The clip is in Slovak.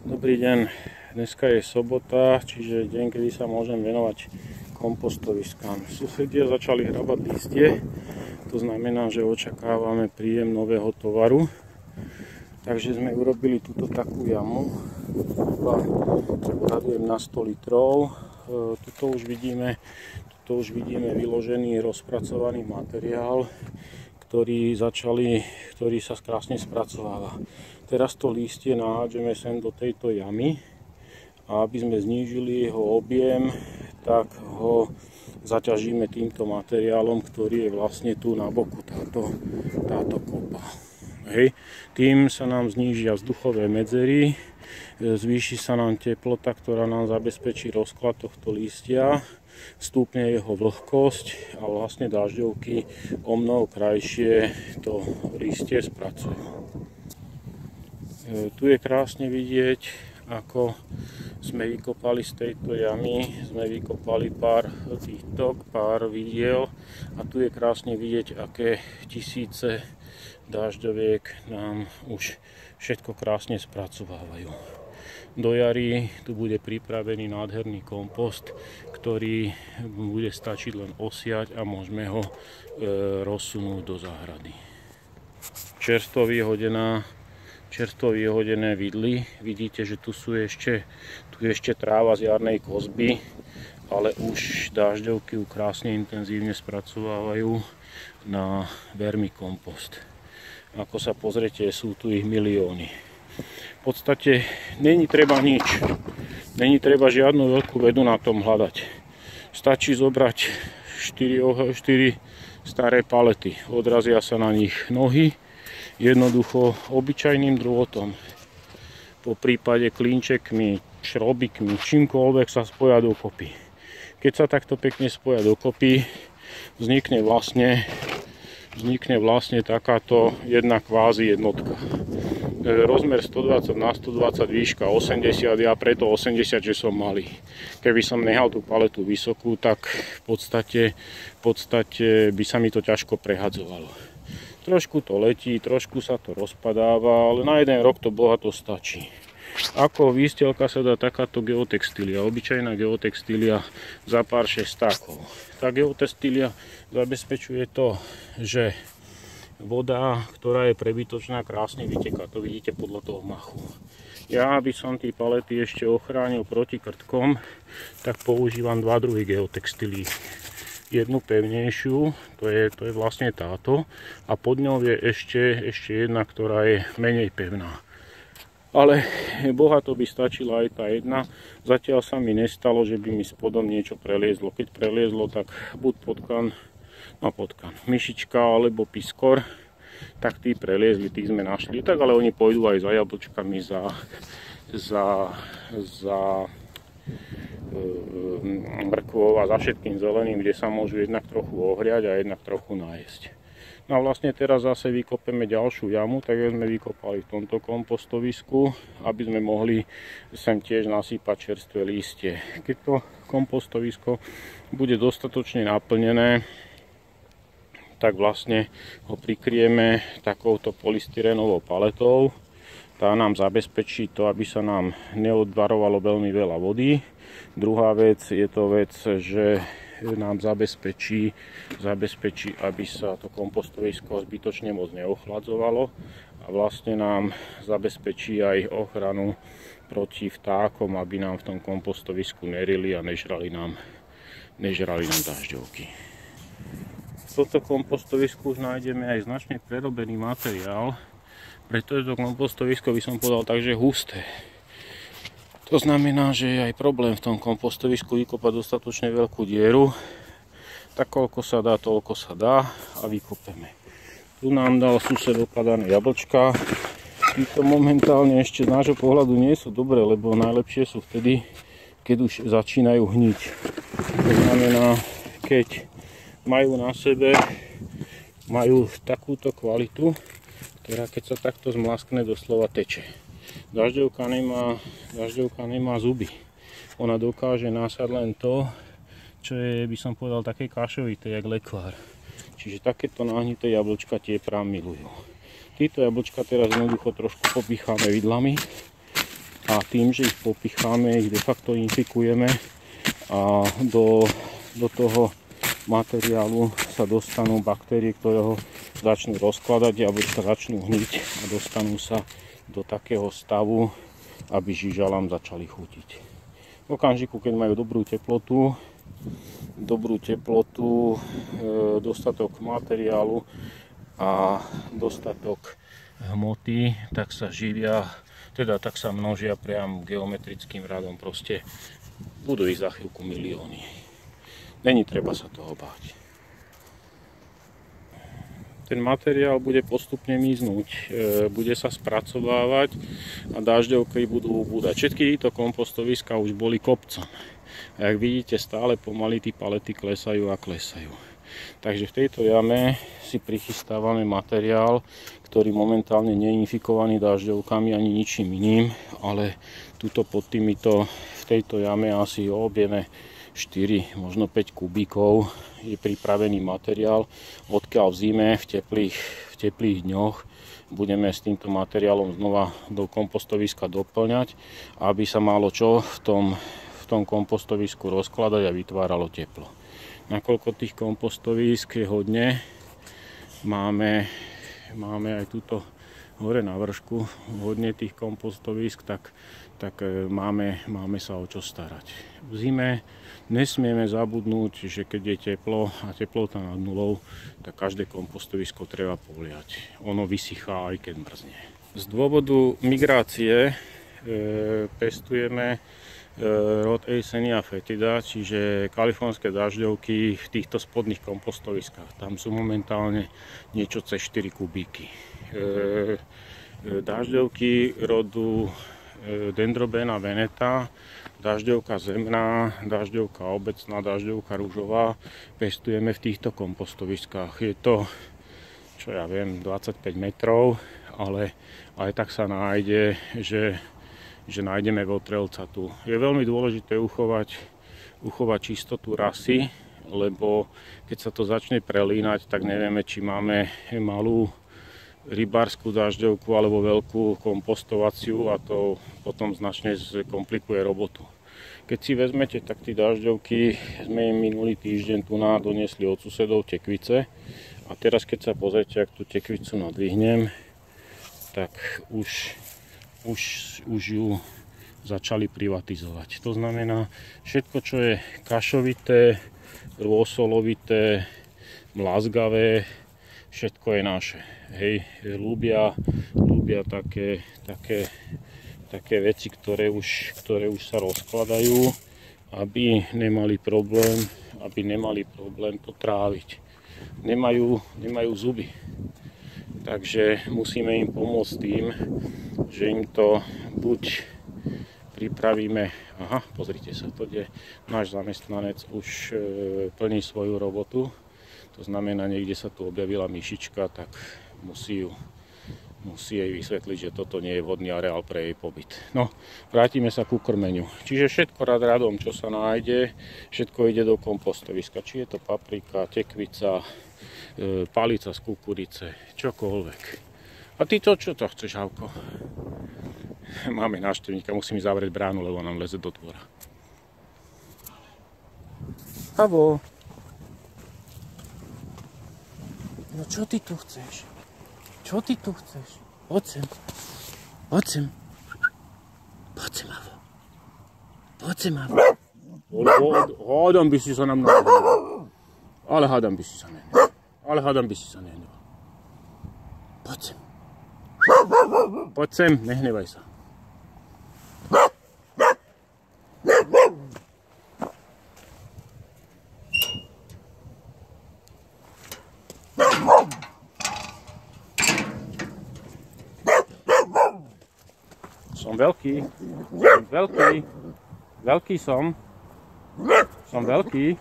Dobrý deň, dneska je sobota, čiže deň, kedy sa môžem venovať kompostoviskám. Susedia začali hrabať listie, to znamená, že očakávame príjem nového tovaru. Takže sme urobili túto takú jamu, odhadujem na 100 litrov. Tuto už vidíme vyložený rozpracovaný materiál, ktorý sa krásne spracováva. Teraz to lístie nahádžeme sem do tejto jamy a aby sme znížili jeho objem, tak ho zaťažíme týmto materiálom, ktorý je vlastne tu na boku, táto kopa. Hej. Tým sa nám znížia vzduchové medzery, zvýši sa nám teplota, ktorá nám zabezpečí rozklad tohto lístia, stúpne jeho vlhkosť a vlastne dažďovky omnoho krajšie to lístie spracujú. Tu je krásne vidieť, ako sme vykopali z tejto jamy, sme vykopali pár výtok, pár vidiel a tu je krásne vidieť, aké tisíce dažďoviek nám už všetko krásne spracovávajú. Do jary tu bude pripravený nádherný kompost, ktorý bude stačiť len osiať a môžeme ho rozsunúť do záhrady. Čerstvo vyhodené vidly. Vidíte, že tu je ešte tráva z jarnej kozby, ale už dažďovky ju krásne intenzívne spracovávajú na vermikompost. Ako sa pozrite, sú tu ich milióny. V podstate není treba nič. Není treba žiadnu veľkú vedu na tom hľadať. Stačí zobrať 4 staré palety. Odrazia sa na nich nohy. Jednoducho obyčajným drôtom. Po prípade klinčekmi, šrobikmi, čímkoľvek sa spoja dokopy. Keď sa takto pekne spoja dokopy, vznikne vlastne takáto jedna kvázi jednotka. Rozmer 120 na 120, výška 80, ja preto 80, že som malý. Keby som nehal tú paletu vysokú, tak v podstate by sa mi to ťažko prehadzovalo. Trošku to letí, trošku sa to rozpadáva, ale na jeden rok to bohato stačí. Ako výstielka sa dá takáto geotextília, obyčajná geotextília za pár šestákov. Tá geotextília zabezpečuje to, že voda, ktorá je prebytočná, krásne vyteká. To vidíte podľa toho machu. Ja, aby som tie palety ešte ochránil proti krtkom, tak používam dva druhy geotextílií. Jednu pevnejšiu, to je vlastne táto, a pod ňou je ešte jedna, ktorá je menej pevná. Ale bohato by stačila aj tá jedna. Zatiaľ sa mi nestalo, že by mi spodom niečo preliezlo. Keď preliezlo, tak buď potkan, myšička alebo piskor, tak tí preliezli, tých sme našli. Tak ale oni pôjdu aj za jablčkami, za mrkvou a za všetkým zeleným, kde sa môžu jednak trochu ohriať a jednak trochu nájsť. No a vlastne teraz zase vykopeme ďalšiu jamu, tak sme vykopali v tomto kompostovisku, aby sme mohli sem tiež nasypať čerstvé lístie. Keď to kompostovisko bude dostatočne naplnené, tak vlastne ho prikryjeme takouto polystyrenovou paletou. Tá nám zabezpečí to, aby sa nám neodvarovalo veľmi veľa vody. Druhá vec je to vec, že nám zabezpečí, aby sa to kompostovisko zbytočne moc neochladzovalo a vlastne nám zabezpečí aj ochranu proti vtákom, aby nám v tom kompostovisku nerili a nežrali nám dažďovky. V tomto kompostovisku už nájdeme aj značne prerobený materiál, pretože to kompostovisko by som povedal takže husté. To znamená, že je aj problém v tom kompostovisku vykopať dostatočne veľkú dieru. Tak koľko sa dá, toľko sa dá a vykopeme. Tu nám dal sused okladané jablčka. Títo momentálne ešte z nášho pohľadu nie sú dobré, lebo najlepšie sú vtedy, keď už začínajú hniť. To znamená, keď majú na sebe takúto kvalitu, ktorá keď sa takto zmlaskne, doslova teče. Dažďovka nemá zuby. Ona dokáže násať len to, čo je, by som povedal, také kašovité, jak lekvár. Čiže takéto nahnité jablčka tie prám milujú. Títo jablčka teraz jednoducho trošku popicháme vidlami a tým, že ich popicháme, ich de facto infikujeme a do toho materiálu sa dostanú baktérie, ktoré ho začnú rozkladať alebo sa začnú hniť a dostanú sa do takého stavu, aby žížalám začali chutiť. V okamžiku, keď majú dobrú teplotu, dostatok materiálu a dostatok hmoty, tak sa živia, tak sa množia priam geometrickým radom, proste budú ich za chvíľku milióny. Není treba sa toho báť. Ten materiál bude postupne miznúť, bude sa spracovávať a dažďovky budú ubúdať. Všetky títo kompostoviská už boli kopcom. A jak vidíte, stále pomaly tí palety klesajú a klesajú. Takže v tejto jame si prichystávame materiál, ktorý momentálne nie je infikovaný dažďovkami ani ničím iným, ale tuto pod týmito v tejto jame asi o objeme 4, možno 5 kubíkov je pripravený materiál, odkiaľ v zime, v teplých dňoch budeme s týmto materiálom znova do kompostoviska doplňať, aby sa malo čo v tom kompostovisku rozkladať a vytváralo teplo. Nakoľko tých kompostovísk je hodne, máme aj túto hore na vršku hodne tých kompostovísk, tak máme sa o čo starať. V zime nesmieme zabudnúť, že keď je teplo a teplota nad nulou, tak každé kompostovisko treba poliať. Ono vysychá, aj keď mrzne. Z dôvodu migrácie pestujeme rod Eisenia fetida, čiže kalifornské dažďovky v týchto spodných kompostoviskách. Tam sú momentálne niečo cez 4 kubíky. Dažďovky rodu Dendrobena veneta, dažďovka zemná, dažďovka obecná, dažďovka ružová pestujeme v týchto kompostoviskách. Je to, čo ja viem, 25 metrov, ale aj tak sa nájde, že nájdeme votrelca tu. Je veľmi dôležité uchovať čistotu rasy, lebo keď sa to začne prelínať, tak nevieme, či máme malú rybárskú dažďovku alebo veľkú kompostovaciu a to potom značne komplikuje robotu. Keď si vezmete, tak tí dažďovky sme im minulý týždeň tu doniesli od susedov tekvice a teraz keď sa pozrite, ak tú tekvicu nadvihnem, tak už ju začali privatizovať. To znamená, všetko, čo je kašovité, rôsolovité, mlazgavé, všetko je naše. Hej, ľúbia také veci, ktoré už sa rozkladajú, aby nemali problém to tráviť. Nemajú zuby. Takže musíme im pomôcť tým, že im to buď pripravíme, pozrite sa, to je náš zamestnanec už plní svoju robotu. To znamená, niekde sa tu objavila myšička, tak musí jej vysvetliť, že toto nie je vhodný areál pre jej pobyt. No, vrátime sa ku krmeniu. Čiže všetko radom, čo sa nájde, všetko ide do kompostoviska. Či je to paprika, tekvica, palica z kukurice, čokoľvek. A ty čo to chceš, Havko? Máme návštevníka, musím zavrieť bránu, lebo nám leze do dvora. Havo. No čo ty tu chceš? Čo ty tu chceš? Poď sem. Havo. Poď sem, Havo. Hádam by si sa nám nahneval. Ale hádam by si sa nehneval. Poď sem, nehnevaj sa. Som veľký. Veľký som. Som veľký.